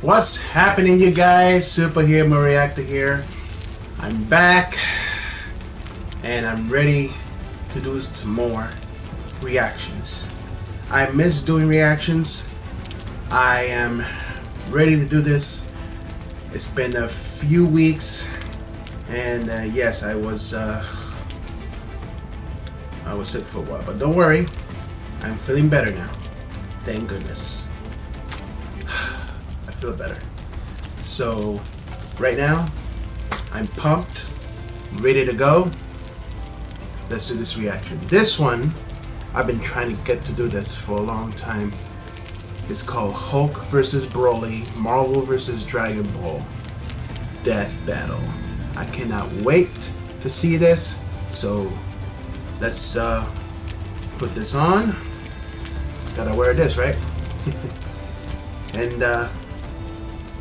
What's happening, you guys? Superhero Reactor here. I'm back and I'm ready to do some more reactions. I miss doing reactions. I am ready to do this. It's been a few weeks and yes, I was sick for a while, but don't worry, I'm feeling better now. Thank goodness. I feel better. So right now I'm pumped, ready to go. Let's do this reaction. This one I've been trying to get to do this for a long time. It's called Hulk vs. Broly, Marvel vs. Dragon Ball Death Battle. I cannot wait to see this. So let's put this on. Gotta wear this, right? And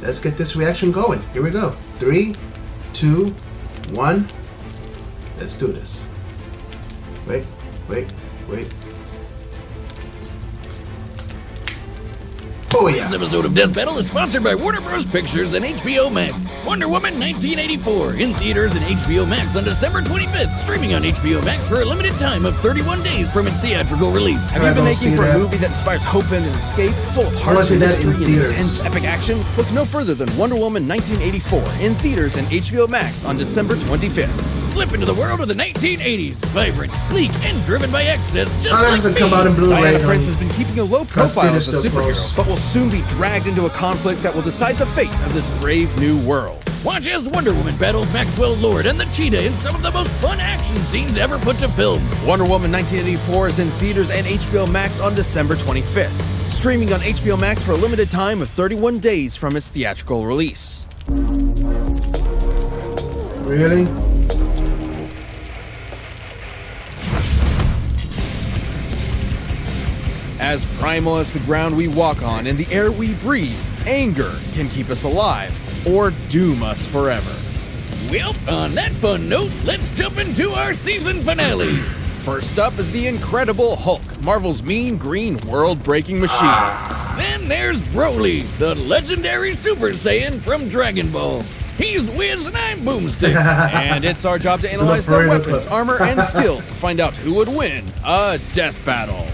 let's get this reaction going. Here we go. 3, 2, 1. Let's do this. Wait. Oh yeah. This episode of Death Battle is sponsored by Warner Bros. Pictures and HBO Max. Wonder Woman 1984 in theaters and HBO Max on December 25th. Streaming on HBO Max for a limited time of 31 days from its theatrical release. Have you been aching for a movie that inspires hope and escape, full of heart, mystery, and intense epic action? Look no further than Wonder Woman 1984 in theaters and HBO Max on December 25th. Slip into the world of the 1980s. Vibrant, sleek, and driven by excess, just like come out in Blu-ray. Diana Prince has been keeping a low profile as a superhero, but will soon be dragged into a conflict that will decide the fate of this brave new world. Watch as Wonder Woman battles Maxwell Lord and the Cheetah in some of the most fun action scenes ever put to film. Wonder Woman 1984 is in theaters and HBO Max on December 25th. Streaming on HBO Max for a limited time of 31 days from its theatrical release. Really? As primal as the ground we walk on and the air we breathe, anger can keep us alive or doom us forever. Well, on that fun note, let's jump into our season finale. First up is the Incredible Hulk, Marvel's mean green world-breaking machine. Then there's Broly, the legendary Super Saiyan from Dragon Ball. He's Wiz and I'm Boomstick. And it's our job to analyze their weapons, armor, and skills to find out who would win a death battle.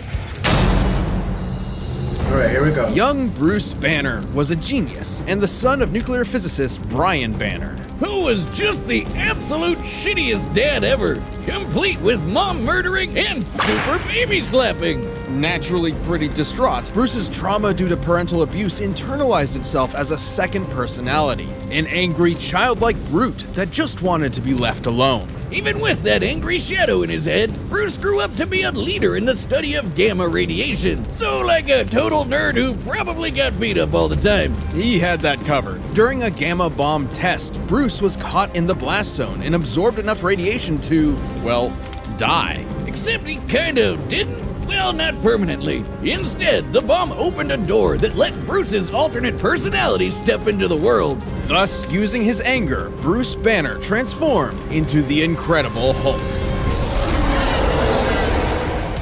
Alright, here we go. Young Bruce Banner was a genius and the son of nuclear physicist Brian Banner, who was just the absolute shittiest dad ever, complete with mom murdering and super baby slapping. Naturally pretty distraught, Bruce's trauma due to parental abuse internalized itself as a second personality, an angry, childlike brute that just wanted to be left alone. Even with that angry shadow in his head, Bruce grew up to be a leader in the study of gamma radiation. So like a total nerd who probably got beat up all the time. He had that covered. During a gamma bomb test, Bruce was caught in the blast zone and absorbed enough radiation to, well, die. Except he kind of didn't. Well, not permanently. Instead, the bomb opened a door that let Bruce's alternate personality step into the world. Thus, using his anger, Bruce Banner transformed into the Incredible Hulk.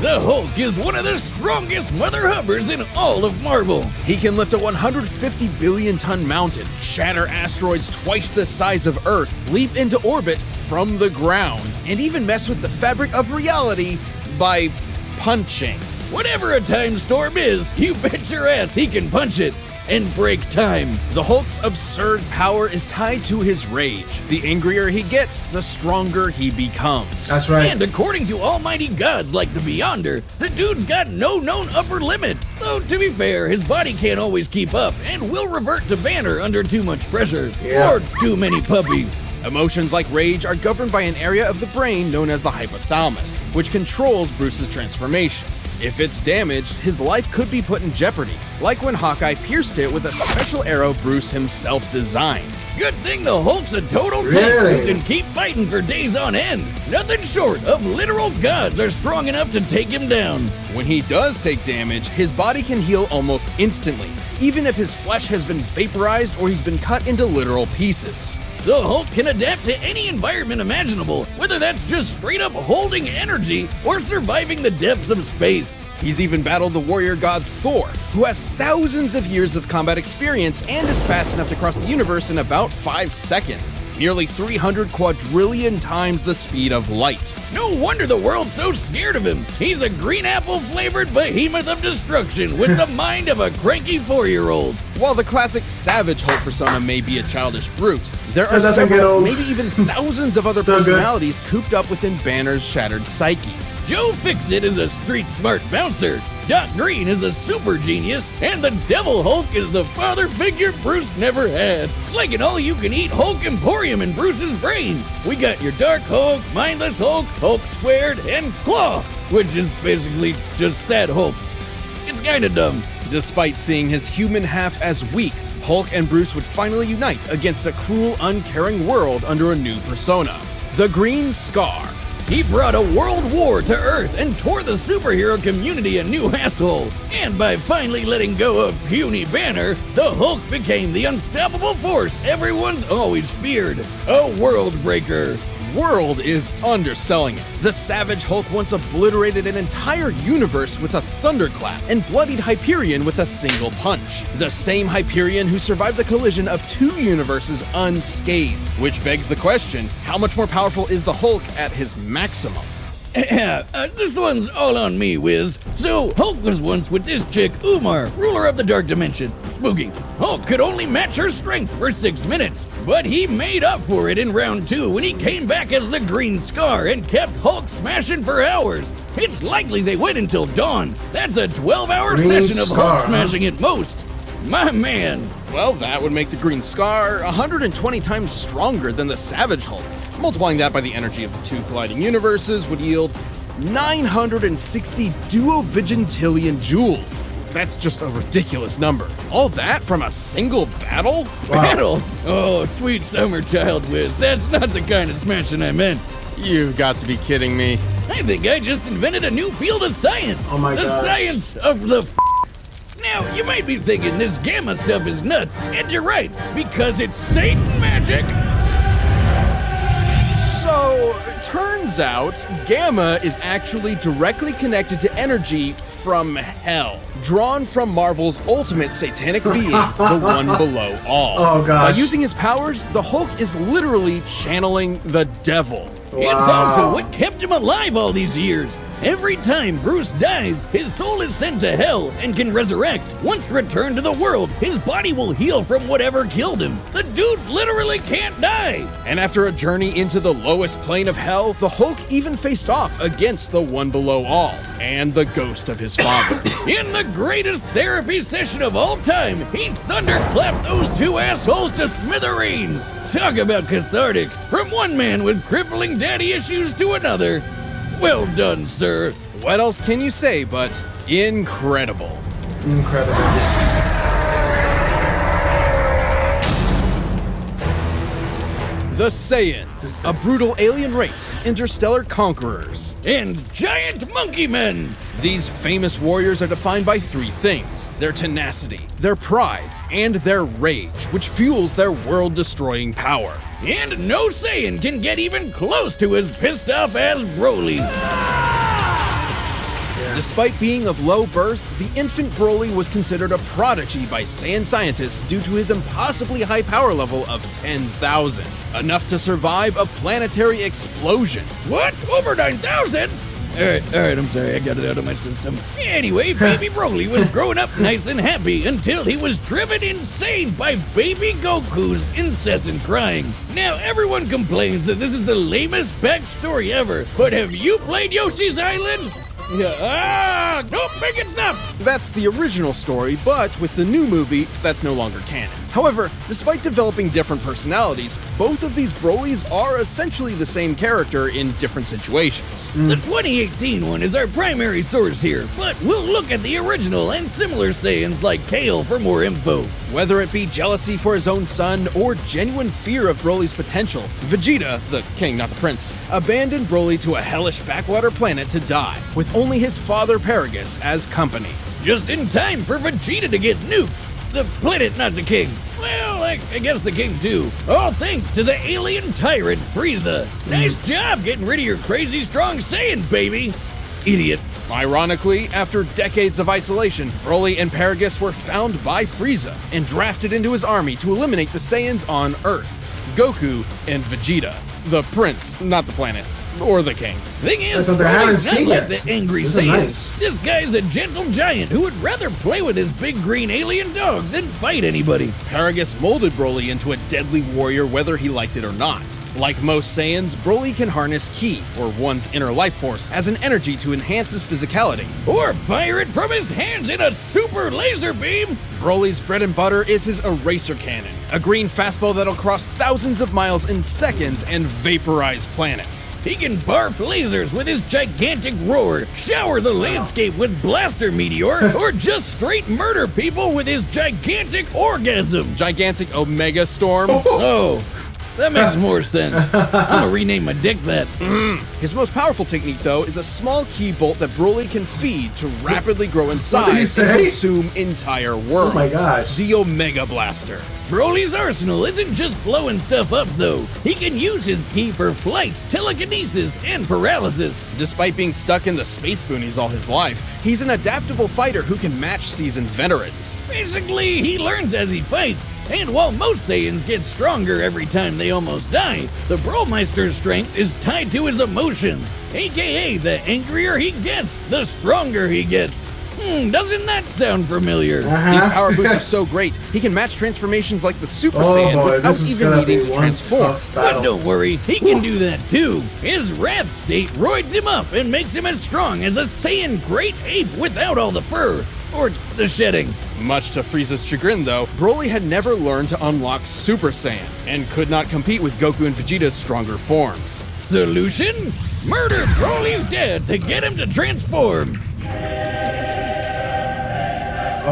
The Hulk is one of the strongest mother hubbers in all of Marvel. He can lift a 150 billion ton mountain, shatter asteroids twice the size of Earth, leap into orbit from the ground, and even mess with the fabric of reality by punching. Whatever a time storm is, you bet your ass he can punch it and break time. The Hulk's absurd power is tied to his rage. The angrier he gets, the stronger he becomes. That's right. And according to almighty gods like the Beyonder, the dude's got no known upper limit. Though to be fair, his body can't always keep up and will revert to Banner under too much pressure or too many puppies. Emotions like rage are governed by an area of the brain known as the hypothalamus, which controls Bruce's transformation. If it's damaged, his life could be put in jeopardy, like when Hawkeye pierced it with a special arrow Bruce himself designed. Good thing the Hulk's a total tank who can keep fighting for days on end. Nothing short of literal gods are strong enough to take him down. When he does take damage, his body can heal almost instantly, even if his flesh has been vaporized or he's been cut into literal pieces. The Hulk can adapt to any environment imaginable, whether that's just straight up holding energy or surviving the depths of space. He's even battled the warrior god Thor, who has thousands of years of combat experience and is fast enough to cross the universe in about 5 seconds, nearly 300 quadrillion times the speed of light. No wonder the world's so scared of him. He's a green apple-flavored behemoth of destruction with the mind of a cranky 4-year-old. While the classic Savage Hulk persona may be a childish brute, there are doesn't get several, old. maybe even thousands of other Still good. personalities cooped up within Banner's shattered psyche. Joe Fixit is a street-smart bouncer, Doc Green is a super genius, and the Devil Hulk is the father figure Bruce never had. It's like an all-you-can-eat Hulk Emporium in Bruce's brain. We got your Dark Hulk, Mindless Hulk, Hulk Squared, and Claw, which is basically just Sad Hulk. It's kinda dumb. Despite seeing his human half as weak, Hulk and Bruce would finally unite against a cruel, uncaring world under a new persona, the Green Scar. He brought a world war to Earth and tore the superhero community a new asshole. And by finally letting go of puny Banner, the Hulk became the unstoppable force everyone's always feared. A world breaker. World is underselling it. The Savage Hulk once obliterated an entire universe with a thunderclap and bloodied Hyperion with a single punch. The same Hyperion who survived the collision of 2 universes unscathed. Which begs the question, how much more powerful is the Hulk at his maximum? This one's all on me, Wiz. So, Hulk was once with this chick, Umar, ruler of the Dark Dimension. Spooky. Hulk could only match her strength for 6 minutes, but he made up for it in round 2 when he came back as the Green Scar and kept Hulk smashing for hours. It's likely they went until dawn. That's a 12-hour Green session of Scar, Hulk smashing at most. My man. Well, that would make the Green Scar 120 times stronger than the Savage Hulk. Multiplying that by the energy of the 2 colliding universes would yield 960 duovigintillion joules. That's just a ridiculous number. All that from a single battle? Wow. Battle? Oh, sweet summer child, Wiz. That's not the kind of smashing I meant. You've got to be kidding me. I think I just invented a new field of science. Oh my the gosh. science of the Now, you might be thinking this gamma stuff is nuts, and you're right, because it's Satan magic. So, turns out, gamma is actually directly connected to energy from hell, drawn from Marvel's ultimate satanic being, the One Below All. Oh, gosh. By using his powers, the Hulk is literally channeling the devil. It's also what kept him alive all these years. Every time Bruce dies, his soul is sent to hell and can resurrect. Once returned to the world, his body will heal from whatever killed him. The dude literally can't die. And after a journey into the lowest plane of hell, the Hulk even faced off against the One Below All and the ghost of his father. In the greatest therapy session of all time, he thunderclapped those 2 assholes to smithereens. Talk about cathartic. From one man with crippling daddy issues to another. Well done, sir. What else can you say but incredible? Incredible. The Saiyans, a brutal alien race of interstellar conquerors. And giant monkey men. These famous warriors are defined by 3 things: their tenacity, their pride, and their rage, which fuels their world-destroying power. And no Saiyan can get even close to his pissed-off ass Broly. Despite being of low birth, the infant Broly was considered a prodigy by Saiyan scientists due to his impossibly high power level of 10,000, enough to survive a planetary explosion. What? Over 9,000? Alright, I'm sorry, I got it out of my system. Anyway, baby Broly was growing up nice and happy until he was driven insane by baby Goku's incessant crying. Now, everyone complains that this is the lamest backstory ever, but have you played Yoshi's Island? Nope, make it stop! That's the original story, but with the new movie, that's no longer canon. However, despite developing different personalities, both of these Brolys are essentially the same character in different situations. The 2018 one is our primary source here, but we'll look at the original and similar Saiyans like Kale for more info. Whether it be jealousy for his own son or genuine fear of Broly's potential, Vegeta, the king not the prince, abandoned Broly to a hellish backwater planet to die, with only his father Paragus as company. Just in time for Vegeta to get nuked. The planet, not the king. Well, I guess the king too. All thanks to the alien tyrant Frieza. Nice job getting rid of your crazy strong Saiyan, baby. idiot. Ironically, after decades of isolation, Broly and Paragus were found by Frieza and drafted into his army to eliminate the Saiyans on Earth, Goku and Vegeta. The prince, not the planet, or the king. Thing is, That's something I haven't Broly's not seen like yet. the angry This is Saiyan. nice. This guy's a gentle giant who would rather play with his big green alien dog than fight anybody. Paragus molded Broly into a deadly warrior whether he liked it or not. Like most Saiyans, Broly can harness Ki, or one's inner life force, as an energy to enhance his physicality. Or fire it from his hands in a super laser beam. Broly's bread and butter is his eraser cannon, a green fastball that'll cross thousands of miles in seconds and vaporize planets. He can barf lasers with his gigantic roar, shower the landscape with blaster meteor, or just straight murder people with his gigantic orgasm. Gigantic Omega Storm. Oh, that makes more sense. I'm gonna rename my dick that. His most powerful technique, though, is a small key bolt that Broly can feed to rapidly grow in What did he size and say? consume entire worlds. Oh my gosh. The Omega Blaster. Broly's arsenal isn't just blowing stuff up, though. He can use his ki for flight, telekinesis, and paralysis. Despite being stuck in the space boonies all his life, he's an adaptable fighter who can match seasoned veterans. Basically, he learns as he fights. And while most Saiyans get stronger every time they almost die, the Bromeister's strength is tied to his emotions. AKA, the angrier he gets, the stronger he gets. Doesn't that sound familiar? His power boost is so great, he can match transformations like the Super Oh Saiyan boy, without this is even gonna be needing to one transform. tough But battle. don't worry, he can do that too. His Wrath state roids him up and makes him as strong as a Saiyan Great Ape without all the fur. Or the shedding. Much to Frieza's chagrin, though, Broly had never learned to unlock Super Saiyan and could not compete with Goku and Vegeta's stronger forms. Solution? Murder Broly's dad to get him to transform.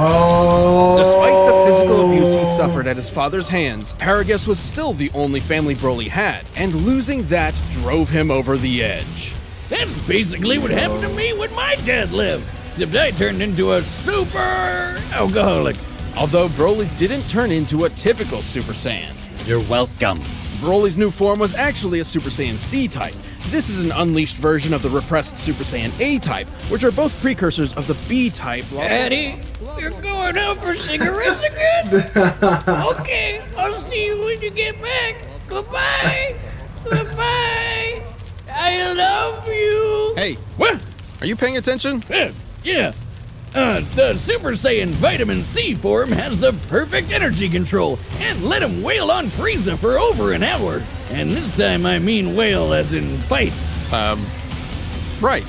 Oh. Despite the physical abuse he suffered at his father's hands, Paragus was still the only family Broly had, and losing that drove him over the edge. That's basically what happened to me when my dad lived. Except I turned into a super alcoholic. Although Broly didn't turn into a typical Super Saiyan. You're welcome. Broly's new form was actually a Super Saiyan C-type. This is an unleashed version of the repressed Super Saiyan A-type, which are both precursors of the B-type. Daddy, you're going out for cigarettes again? Okay, I'll see you when you get back. Goodbye. Goodbye. I love you. Hey, What? are you paying attention? Yeah. The Super Saiyan Vitamin C form has the perfect energy control and let him wail on Frieza for over an hour. And this time I mean wail as in fight. Right.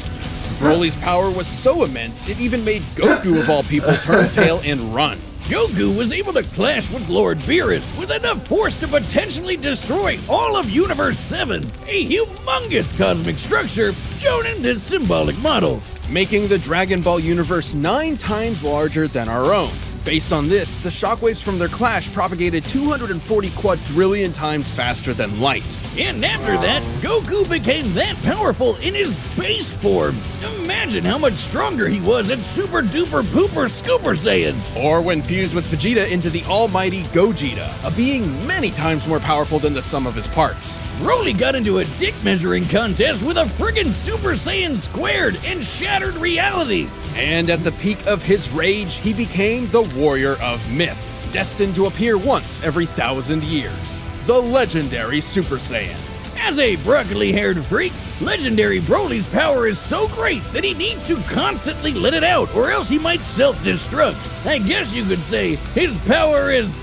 Broly's power was so immense, it even made Goku of all people turn tail and run. Goku was able to clash with Lord Beerus with enough force to potentially destroy all of Universe 7, a humongous cosmic structure shown in this symbolic model. Making the Dragon Ball universe 9 times larger than our own. Based on this, the shockwaves from their clash propagated 240 quadrillion times faster than light. And after that, Goku became that powerful in his base form. Imagine how much stronger he was at Super Duper Pooper Scooper Saiyan. Or when fused with Vegeta into the almighty Gogeta, a being many times more powerful than the sum of his parts. Broly got into a dick measuring contest with a friggin' Super Saiyan squared and shattered reality. And at the peak of his rage, he became the Warrior of Myth, destined to appear once every 1,000 years. The legendary Super Saiyan. As a broccoli-haired freak, legendary Broly's power is so great that he needs to constantly let it out or else he might self-destruct. I guess you could say his power is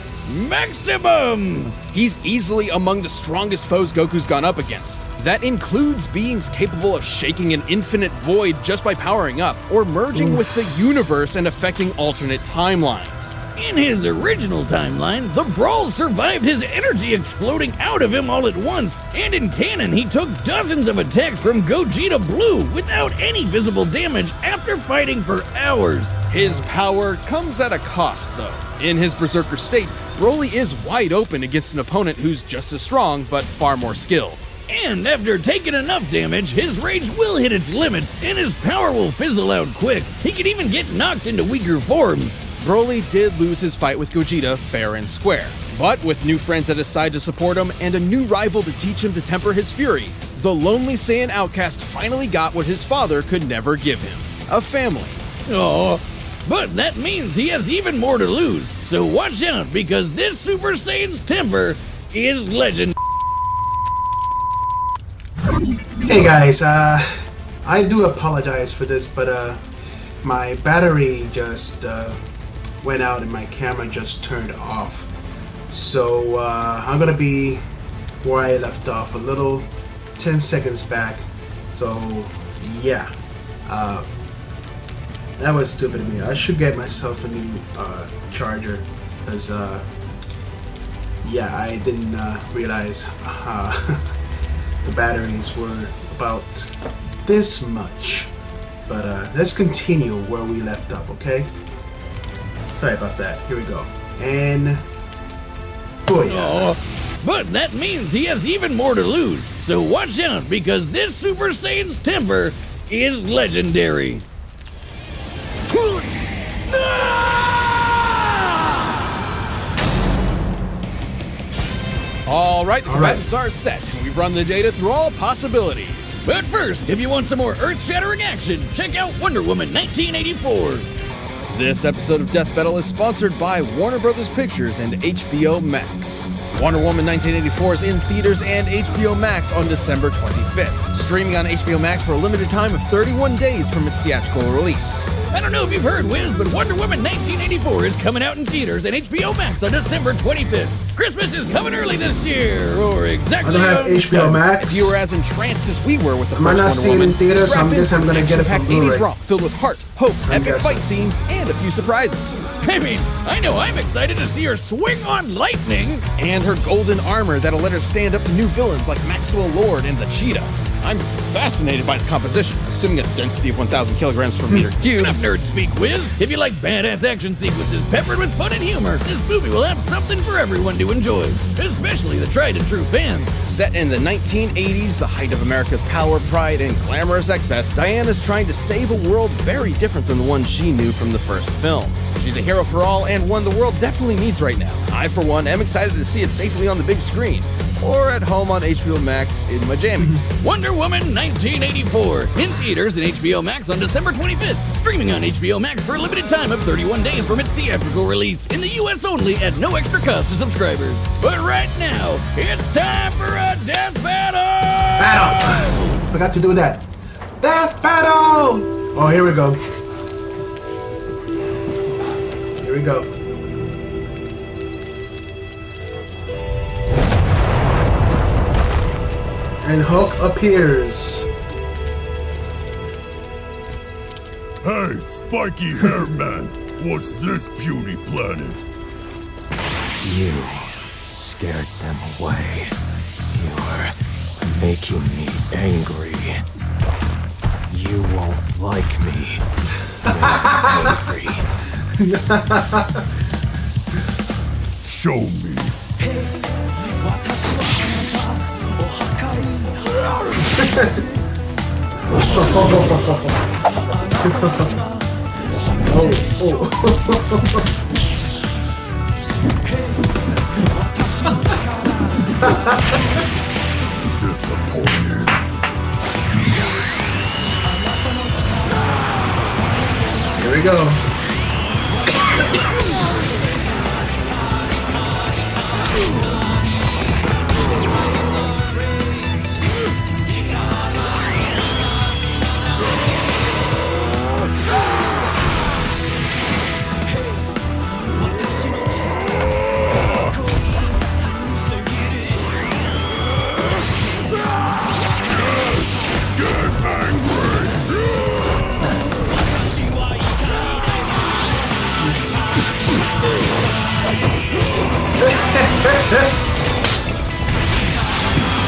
maximum! He's easily among the strongest foes Goku's gone up against. That includes beings capable of shaking an infinite void just by powering up, or merging with the universe and affecting alternate timelines. In his original timeline, the Brawl survived his energy exploding out of him all at once, and in canon he took dozens of attacks from Gogeta Blue without any visible damage after fighting for hours. His power comes at a cost, though. In his berserker state, Broly is wide open against an opponent who's just as strong, but far more skilled. And after taking enough damage, his rage will hit its limits, and his power will fizzle out quick. He can even get knocked into weaker forms. Broly did lose his fight with Gogeta fair and square, but with new friends at his side to support him and a new rival to teach him to temper his fury, The lonely Saiyan outcast finally got what his father could never give him: a family. Oh, but that means he has even more to lose. So watch out, because this Super Saiyan's temper is legend. Hey guys, I do apologize for this, but my battery just went out and my camera just turned off. So I'm gonna be where I left off, a little 10 seconds back. So yeah, that was stupid of me. I should get myself a new charger, because yeah, I didn't realize the batteries were about this much. But let's continue where we left off, okay? Sorry about that. Here we go. And booyah. Oh, but that means he has even more to lose. So watch out, because this Super Saiyan's temper is legendary. All right, the combatants are set. We've run the data through all possibilities. But first, if you want some more earth-shattering action, check out Wonder Woman 1984. This episode of Death Battle is sponsored by Warner Brothers Pictures and HBO Max. Wonder Woman 1984 is in theaters and HBO Max on December 25th, streaming on HBO Max for a limited time of 31 days from its theatrical release. I don't know if you've heard, Wiz, but Wonder Woman 1984 is coming out in theaters and HBO Max on December 25th. Christmas is coming early this year, or exactly. I don't have HBO Max. If you were as entranced as we were with the Am I first not Wonder seeing it Woman, in theaters? So I strap guess I'm into gonna an get it from action-packed 80s Blu-ray. romp filled with heart, hope, I'm epic guessing. fight scenes, and a few surprises. I mean, I know I'm excited to see her swing on lightning. And her golden armor that'll let her stand up to new villains like Maxwell Lord and the Cheetah. I'm fascinated by its composition, assuming a density of 1,000 kilograms per meter cubed. Enough nerd speak, Wiz. If you like badass action sequences peppered with fun and humor, this movie will have something for everyone to enjoy, especially the tried and true fans. Set in the 1980s, the height of America's power, pride, and glamorous excess, Diana's trying to save a world very different than the one she knew from the first film. She's a hero for all, and one the world definitely needs right now. I, for one, am excited to see it safely on the big screen, or at home on HBO Max in my jammies. Wonder Woman 1984, in theaters and HBO Max on December 25th. Streaming on HBO Max for a limited time of 31 days from its theatrical release, in the US only at no extra cost to subscribers. But right now, it's time for a death battle! Battle! Forgot to do that. Death battle! Oh, here we go. Here we go. And Hulk appears. Hey, spiky hair man, what's this puny planet? You scared them away. You're making me angry. You won't like me when I'm angry. Show me. Disappointed. Here we go.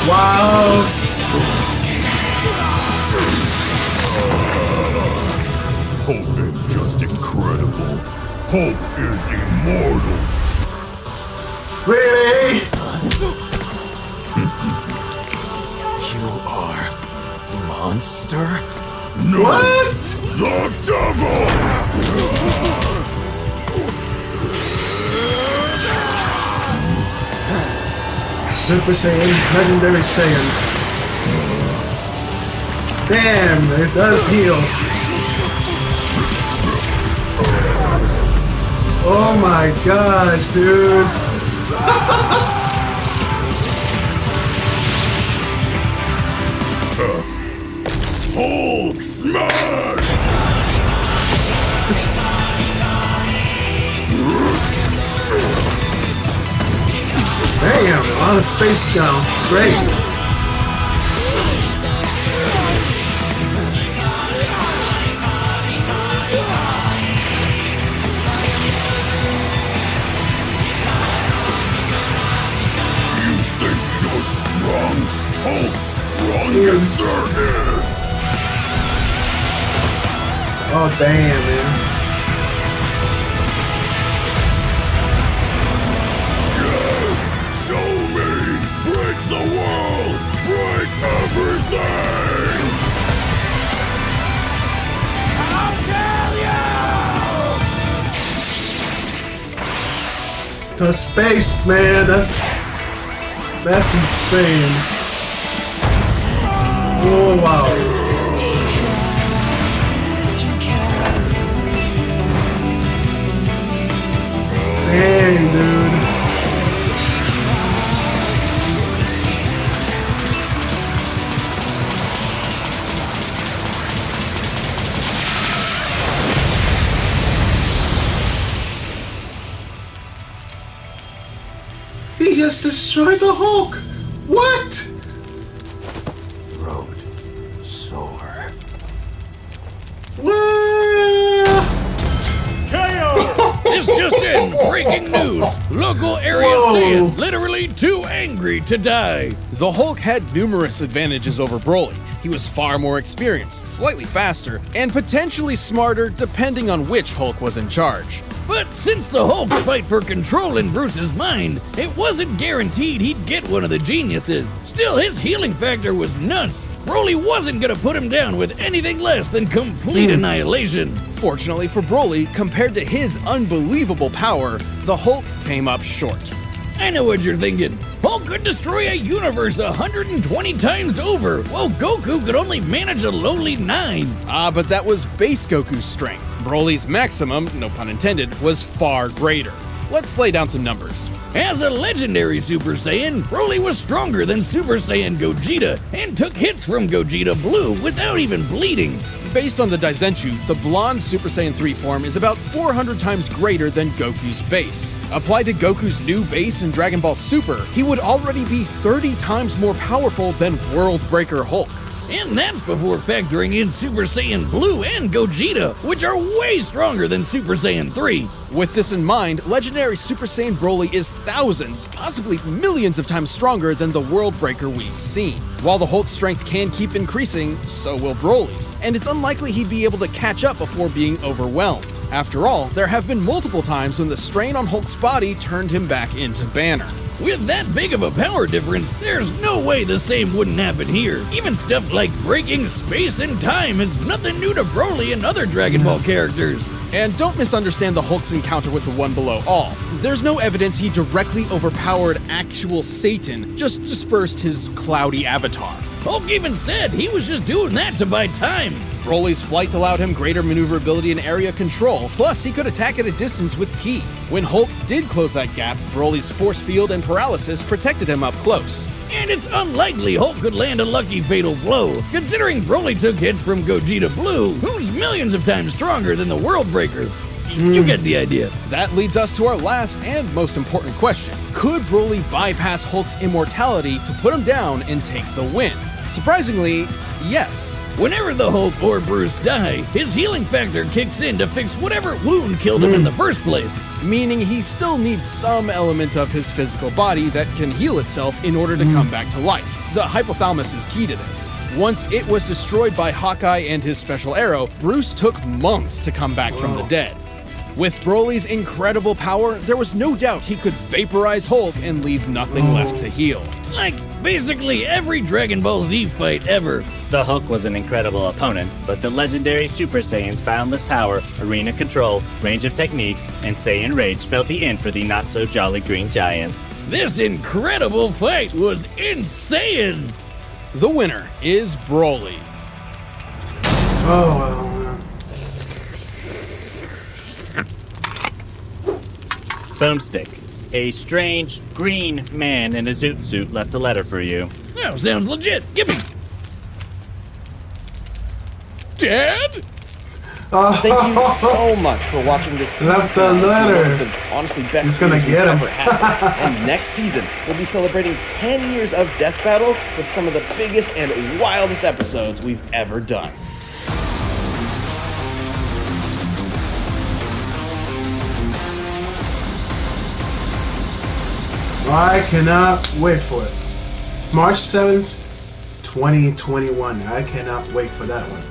Wow. Hope ain't just incredible. Hope is immortal. Really? You are monster? No, What? the devil! Super Saiyan, Legendary Saiyan. Damn, it does heal. Oh my gosh, dude. Hulk smash! Damn, on a space now. Great. You think you're strong? Hulk strong Yes. as there is! Oh, damn, man. Yes! Show me! Break the world! Break everything! I'll tell you! The space, man. That's insane. Oh, wow. Dang, dude. He just destroyed the Hulk. What? Throat sore. What? This just in, breaking news. Local area Whoa. Saiyan literally too angry to die. The Hulk had numerous advantages over Broly. He was far more experienced, slightly faster, and potentially smarter depending on which Hulk was in charge. But since the Hulk's fight for control in Bruce's mind, it wasn't guaranteed he'd get one of the geniuses. Still, his healing factor was nuts. Broly wasn't gonna put him down with anything less than complete annihilation. Fortunately for Broly, compared to his unbelievable power, the Hulk came up short. I know what you're thinking. Hulk could destroy a universe 120 times over, while Goku could only manage a lowly 9. But that was base Goku's strength. Broly's maximum, no pun intended, was far greater. Let's lay down some numbers. As a legendary Super Saiyan, Broly was stronger than Super Saiyan Gogeta and took hits from Gogeta Blue without even bleeding. Based on the Daizenshuu, the blonde Super Saiyan 3 form is about 400 times greater than Goku's base. Applied to Goku's new base in Dragon Ball Super, he would already be 30 times more powerful than World Breaker Hulk. And that's before factoring in Super Saiyan Blue and Gogeta, which are way stronger than Super Saiyan 3. With this in mind, legendary Super Saiyan Broly is thousands, possibly millions of times stronger than the World Breaker we've seen. While the Hulk's strength can keep increasing, so will Broly's, and it's unlikely he'd be able to catch up before being overwhelmed. After all, there have been multiple times when the strain on Hulk's body turned him back into Banner. With that big of a power difference, there's no way the same wouldn't happen here. Even stuff like breaking space and time is nothing new to Broly and other Dragon Ball characters. And don't misunderstand the Hulk's encounter with the One Below All. There's no evidence he directly overpowered actual Satan, just dispersed his cloudy avatar. Hulk even said he was just doing that to buy time. Broly's flight allowed him greater maneuverability and area control, plus he could attack at a distance with Ki. When Hulk did close that gap, Broly's force field and paralysis protected him up close. And it's unlikely Hulk could land a lucky fatal blow, considering Broly took hits from Gogeta Blue, who's millions of times stronger than the World Breaker. You get the idea. That leads us to our last and most important question. Could Broly bypass Hulk's immortality to put him down and take the win? Surprisingly, yes. Whenever the Hulk or Bruce die, his healing factor kicks in to fix whatever wound killed him in the first place. Meaning he still needs some element of his physical body that can heal itself in order to come back to life. The hypothalamus is key to this. Once it was destroyed by Hawkeye and his special arrow, Bruce took months to come back from the dead. With Broly's incredible power, there was no doubt he could vaporize Hulk and leave nothing left to heal. Like basically every Dragon Ball Z fight ever. The Hulk was an incredible opponent, but the legendary Super Saiyan's boundless power, arena control, range of techniques, and Saiyan rage spelled the end for the not-so-jolly Green Giant. This incredible fight was insane! The winner is Broly. Oh well. Boomstick. A strange green man in a zoot suit left a letter for you. Oh, sounds legit. Gimme. Dad? Thank you so much for watching this season. Left the finale to letter. one of the honestly best He's gonna seasons get we've him. ever had. And next season, we'll be celebrating 10 years of Death Battle with some of the biggest and wildest episodes we've ever done. I cannot wait for it. March 7th, 2021. I cannot wait for that one.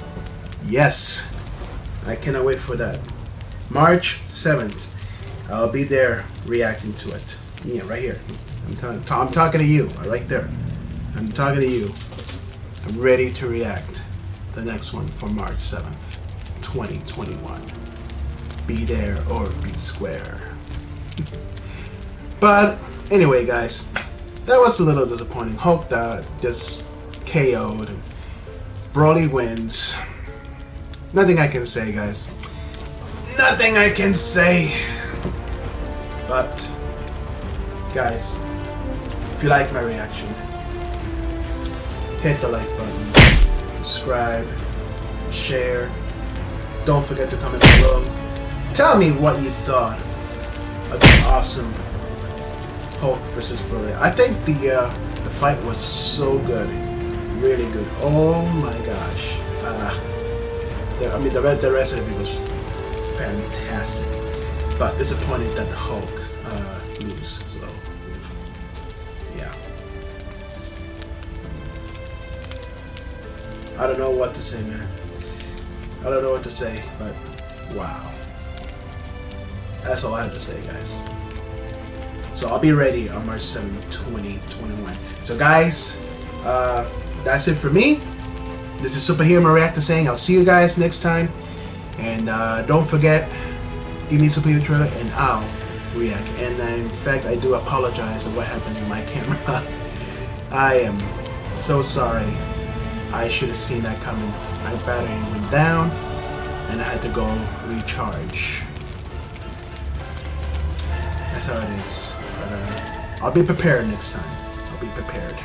Yes, I cannot wait for that. March 7th. I'll be there reacting to it. Yeah, right here. I'm talking to you, right there. I'm talking to you. I'm ready to react. The next one for March 7th, 2021. Be there or be square. But anyway, guys, that was a little disappointing. Hope that just KO'd. Broly wins. Nothing I can say, guys. Nothing I can say. But, guys, if you like my reaction, hit the like button, subscribe, share. Don't forget to comment below. Tell me what you thought of this awesome Hulk versus Broly. I think the fight was so good, really good. Oh my gosh! I mean, the rest of it was fantastic, but disappointed that the Hulk lose. So yeah, I don't know what to say, man. I don't know what to say, but wow, that's all I have to say, guys. So I'll be ready on March 7th, 2021. So guys, that's it for me. This is Superhero Reactor saying I'll see you guys next time. And don't forget, give me a Superhero trailer and I'll react. And in fact, I do apologize for what happened to my camera. I am so sorry. I should have seen that coming. My battery went down and I had to go recharge. That's how it is. But I'll be prepared next time. I'll be prepared.